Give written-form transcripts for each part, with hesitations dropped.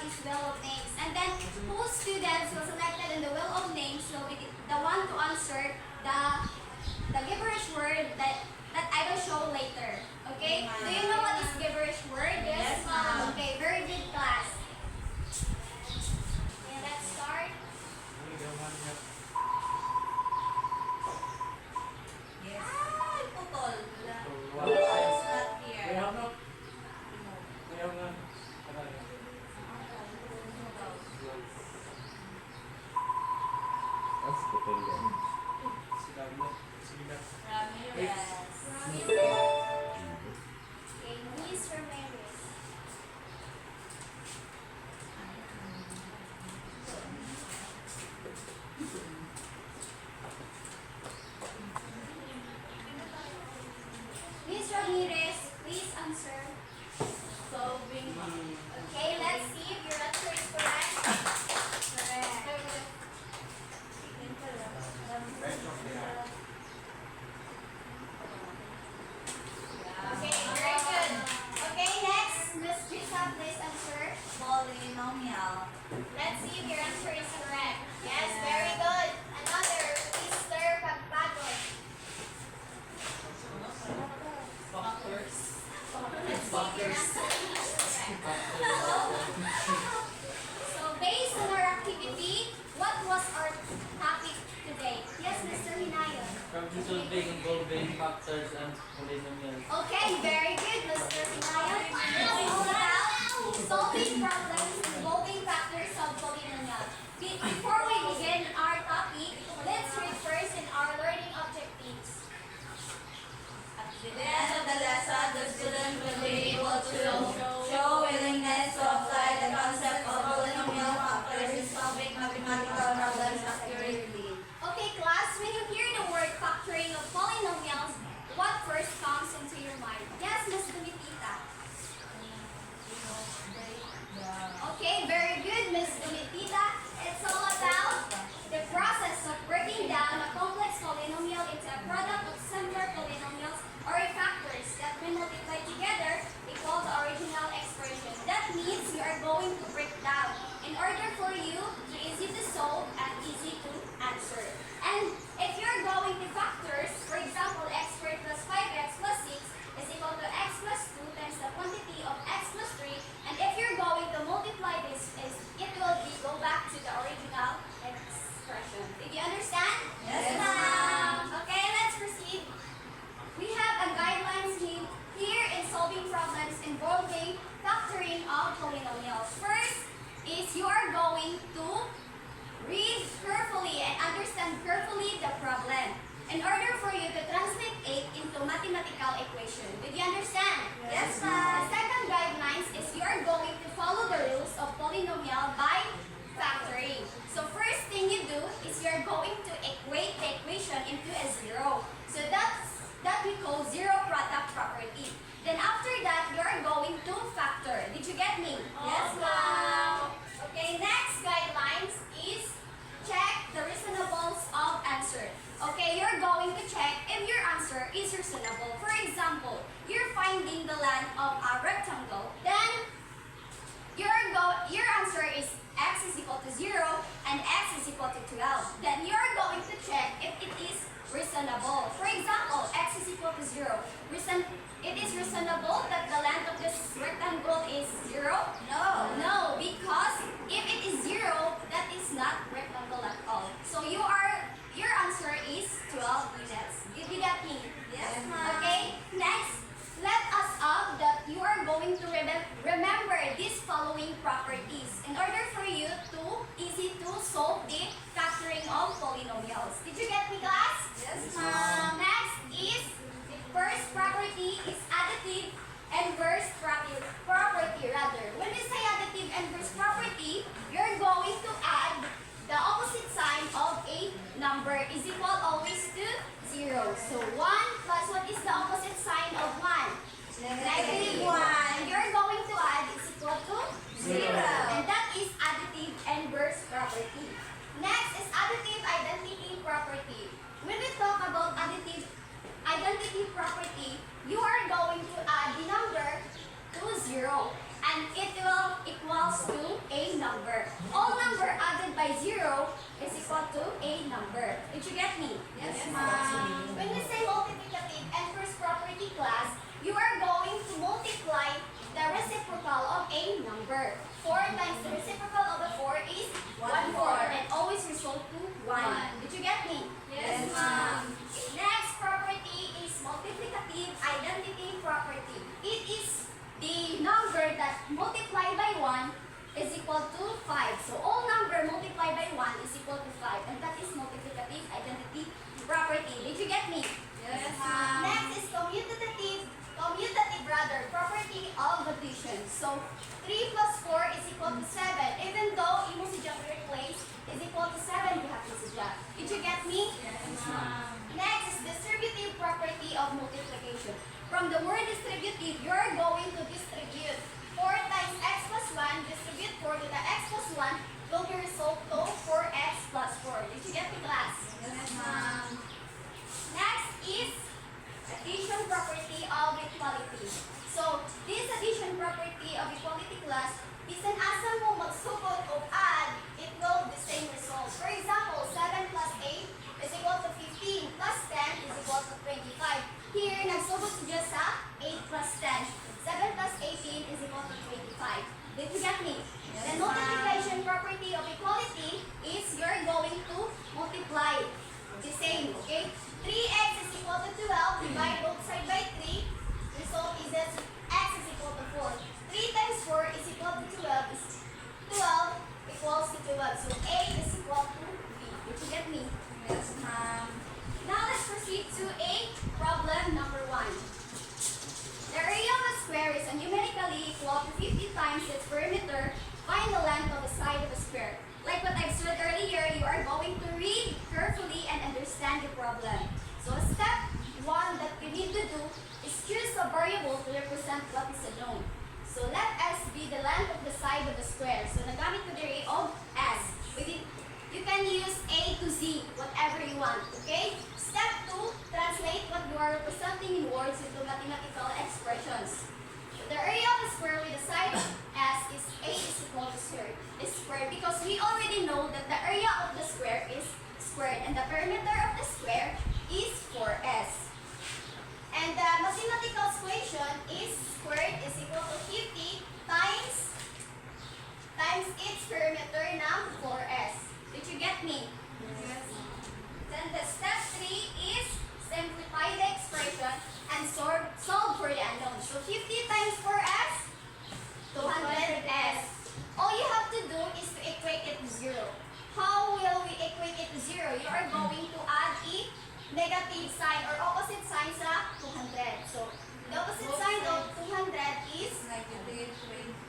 is wheel of names. And then whose students who selected in the wheel of names will be the one to answer the gibberish word that I will show later. Okay? Do you know what is gibberish word? Yes, ma'am. Okay, very good class. Okay, let's start. Yes. Ay, putol. It's not here. Ramirez. Okay, Miss Ramirez. Miss Ramirez, please answer. Solving. Okay, let's see if your answer is correct. Okay, very good. Okay, next, Miss Gisa, please answer. Polynomial. Let's see if your answer is correct. Yes, very good. Another, Mr. Pagpagod. Factors. Let's see if your answer is correct. So, based on our activity, what was our topic today? Yes, Mr. Hinayon. Problem solving involving factors and polynomials. Okay, very good, Mr. Hinayon. It's all about solving problems involving factors of polynomials. Before we begin our topic, let's read first in our learning objectives. At the end of the lesson, the student will be able to show willingness to apply the concept of polynomial factors in solving mathematical problems accurately. Okay, class, when you hear the word factoring of polynomials, what first comes into your mind? Yes, Ms. Dumitita. Okay, very good, Ms. Dumitita. It's all about the process of breaking down a complex polynomial into a product of similar polynomials or factors that when multiplied together equal the original expression. That means you are going to break down in order for you to easy to solve and easy to answer. And if you're going to factors, for example, x squared plus 5x plus 6 is equal to x plus 2 times the quantity of x plus 3. And if you're going to multiply this, it will go back to the original expression. Did you understand? Yes, ma'am. Okay, let's proceed. We have a guidelines here in solving problems involving factoring of polynomials. First is you are going to read carefully and understand carefully the problem in order for you to translate it into mathematical equation. Did you understand? Yes, The ma'am. second guidelines is you are going to follow the rules of polynomial by factoring. So first thing you do is you are going to equate the equation into a zero. So that we call zero product property. Then after that, you are going to factor. Did you get me? Yes, ma'am. Okay, next guidelines is check the reasonables of answer. Okay, you're going to check if your answer is reasonable. For example, you're finding the length of a rectangle. Then your answer is x is equal to 0 and x is equal to 12. Then you're going to check if it is reasonable. For example, x is equal to 0. It is reasonable that the length of this rectangle is 0? No. No, because if it is 0, that is not rectangle at all. So your answer is 12 units. Did you get me? Yes, ma'am. Okay, next, let us up that you are going to remember these following properties in order for you to easy to solve the factoring of polynomials. Did you get me, class? Yes, ma'am. Next is the first property is additive and inverse property rather. When we say additive and inverse property, you're going to add the opposite sign of a number is equal always to 0. So 1 plus what is the opposite sign of 1? Negative 1. You're going to add is equal to 0. And that is additive and inverse property. Next is additive identity property. When we talk about additive identity property, you are going to add the number to 0 and it will equals to a number. All number added by 0 is equal to a number. Did you get me? Yes, ma'am. When we say multiplicative and first property class, you are going to multiply the reciprocal of a number. 4 times the reciprocal of the 4 is 1/4 and always result to 1. Did you get me? Yes, ma'am. Next property is multiplicative identity property. It is the number that multiplied by 1 is equal to 5. So all number multiplied by 1 is equal to 5, and that is multiplicative identity property. Did you get me? Yes, ma'am. Next is commutative property of addition. So 3 plus 4 is equal to 7. Even though imo si Jack replace is equal to 7, you have to si Jack. Did you get me? Yes, ma'am. Next is distributive property of multiplication. From the word distributive, you are going to distribute 4 times x plus 1, distribute 4 to the x plus 1, will be result to 4x plus 4. Did you get me, class? Yes, ma'am. Next is addition property of equality. So, this addition property of equality class, bisan asa mo magsugod o add, it will the same result. For example, 7 plus 8 is equal to 15 plus 10 is equal to 25. Here, nagsugod siya sa 8 plus 10. 7 plus 18 is equal to 25. Did you get me? Yes, The ma'am. multiplication property of equality is you're going to multiply the same, okay? 3x is equal to 12, divide both side by 3. Result is that x is equal to 4. 3 times 4 is equal to 12. 12 equals to 12. So a is equal to b. Did you get me? Yes, ma'am. Now let's proceed to a problem number 1. The area of a square is numerically equal to 50 times its perimeter. Find the length of the side of a square. Like what I've said earlier, you are going to read carefully and understand the problem. So step 1 that you need to do is choose a variable to represent what is unknown. So let S be the length of the side of the square. So nagamit ko diri of S. You can use A to Z, whatever you want, okay? Step 2, translate what you are representing in words into mathematical expressions. So the area of a square with the side of S is A is equal to square because we already know that the area of the square is squared and the perimeter of the square is 4S. And the mathematical equation is squared is equal to 50 times its perimeter ng 4S. Did you get me? Yes. Then the step 3 is simplify the expression and solve for the unknown. So 50 times 4S, 200S. All you have to do is to equate it to 0. How will we equate it to 0? You are going to add a negative sign or opposite sign sa 200. So the opposite sign of 200 is Negative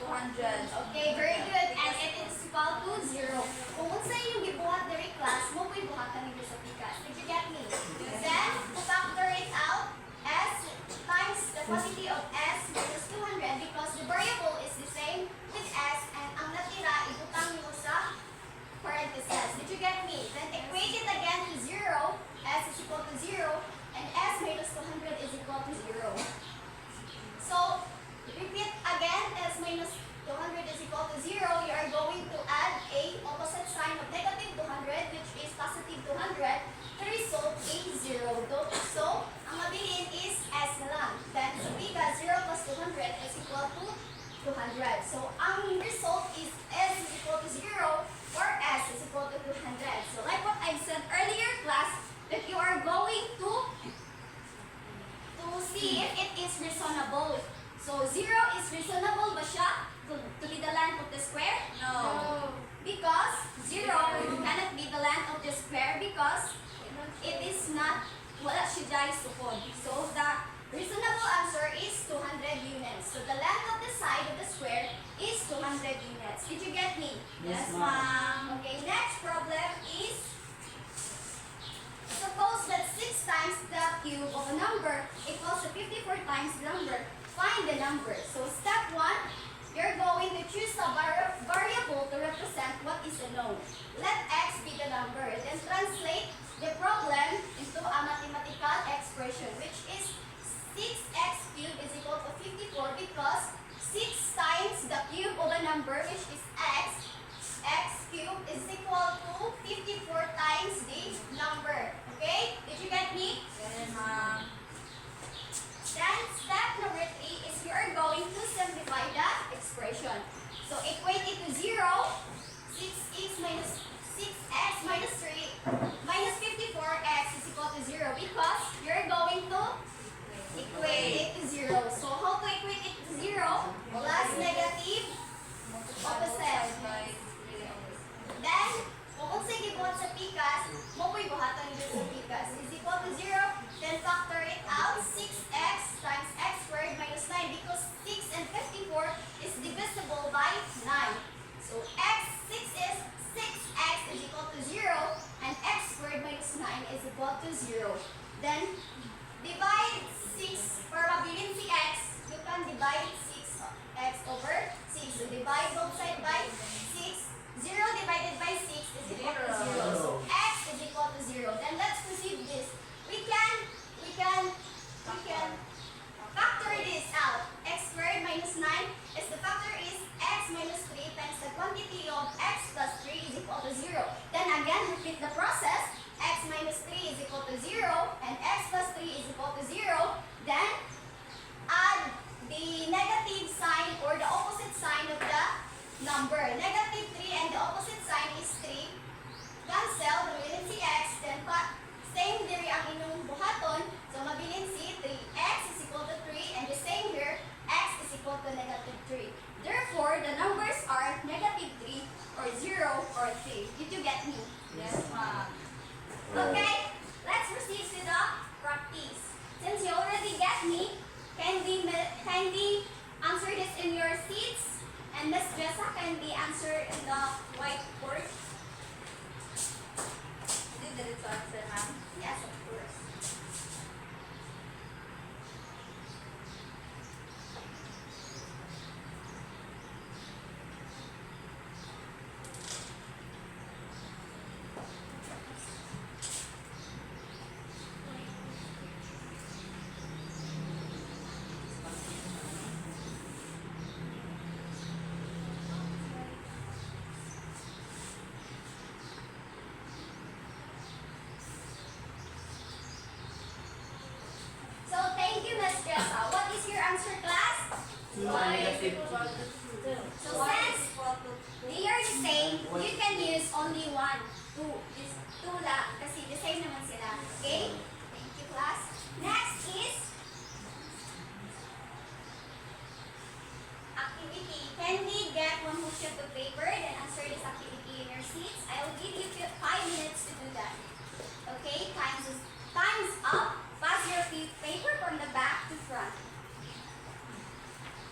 200. okay, very good. And it is equal to 0. Kung unsa yung gibuhat diri class, mo ko'y buhatan nito sa pikas. Did you get me? Then, to factor it out, S times the quantity of S minus 200 because the variable is the same with S and ang natira, ibutang nyo sa parentheses. Did you get me? Then equate it again to 0. S is equal to 0 and S minus 200 is equal to 0. So, repeat again, S minus 200 is equal to 0. You are going to add a opposite sign of negative 200 which is positive 200. The result is 0. So, ang mabilin is S na lang. Then, sa biga, 0 plus 200 is equal to 200. So, ang result is S is equal to 0 or S is equal to 200. So, like what I said earlier class, that you are going to see if it is reasonable. So, 0 is reasonable ba siya to be the length of the square? No. Because 0 cannot be the length of the square because it is not, wala siya dahil sukod. So, the reasonable answer is 200 units. So, the length of the side of the square is 200 units. Did you get me? Yes, ma'am. Okay, next problem is, suppose that 6 times the cube of a number equals to 54 times the number. Find the number. So step 1, you're going to choose a variable to represent what is unknown. Let x be the number. Then translate the problem into a mathematical expression which is 6x cubed is equal to 54 because 6 times the cube of a number which is x equal to 0. Then, divide 6, para mabilin si x, you can divide 6x over 6. So, divide both sides by 6. 0 divided by 6 is equal to 0. So, x is equal to 0. Then, let's proceed this. We can factor this out. X squared minus 9 is the factor is x minus 3 times the quantity of x plus 3 is equal to 0. Then again, repeat the process. X minus 3 is equal to 0 and x plus 3 is equal to 0. Then add the negative sign or the opposite sign of the number. Negative 3 and the opposite sign is 3. Cancel, mabilin si x. Then same diri ang inyong buhaton. So mabilin si 3x is equal to 3 and the same here, x is equal to negative 3. Therefore, the numbers are negative 3 or 0 or 3. Did you get me? Yes, ma'am. Okay, let's proceed to the practice. Since you already get me, kindly answer this in your seats, and Miss Jessa kindly answer in the whiteboard. Did it to answer, ma'am? Yes, of course. So thank you, Miss Jessa. What is your answer, class? Y is equal to 2. So Y since is equal to they are the same, you can use only one, two. This two lang kasi the same naman sila. Okay? Thank you, class. Next is activity. Can we get one whole sheet of paper and answer this activity in your seats? I will give you 5 minutes to do that. Okay? Time's up. Pass your paper from the back to front.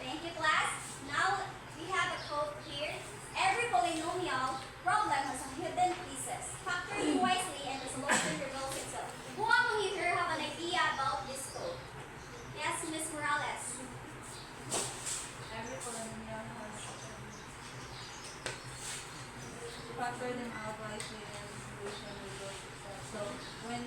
Thank you, class. Now, we have a quote here. Every polynomial problem has a hidden pieces. Factor it wisely and the solution reveals itself. Who among you here have an idea about this quote? Yes, Miss Morales. every polynomial has factor them out wisely and solution reveals itself. So when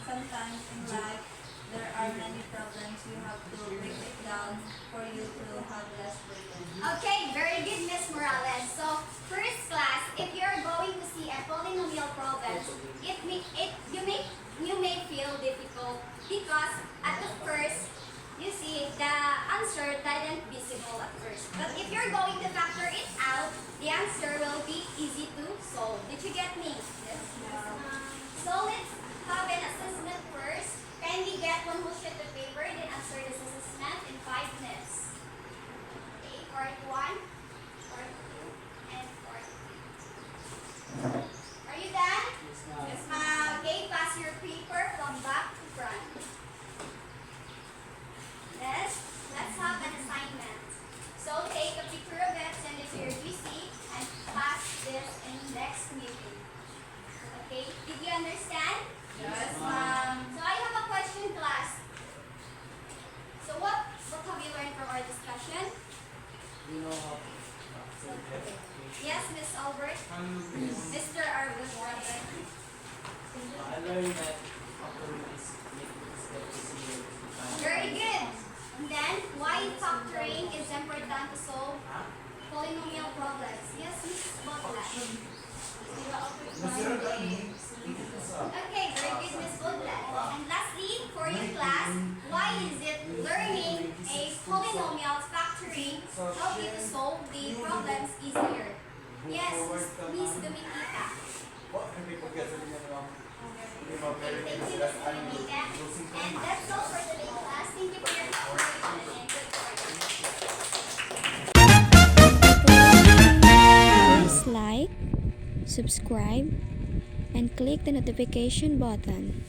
sometimes in life there are many problems, you have to break it down for you to have less burden. Okay, very good, Miss Morales. So, first class, if you're going to see a polynomial problem, you may feel difficult because at the first, you see the answer didn't visible at first. But if you're going to factor it out, the answer will be easy to solve. Did you get me? Yes. So let's have an assessment first. Kindly get one whole sheet of paper, then answer this assessment in 5 minutes. Okay, part 1, part 2, and part 3. Are you done? Yes, ma'am. Yes, ma'am. Okay, pass your paper from back to front. Let's have an assignment. So take a picture of it, send it to your GC, and pass this in next meeting. Okay, did you understand? Yes, ma'am. So I have a question, class. So what have you learned from our discussion? You know how to factor it. Yes, Miss Albert. Mr. Arvis. I learned that factoring is making step to zero. Very good. And then, why factoring is important to solve polynomial problems? Yes, Miss Butler. Okay, very good, Miss Butler. And lastly, for you class, why is it learning a polynomial factoring help you to solve the problems easier? Yes, Miss Dominica. Thank you, Miss Dominica. And that's all for today, class. Thank you for your cooperation and good work. Please like, subscribe, and click the notification button.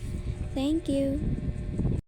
Thank you.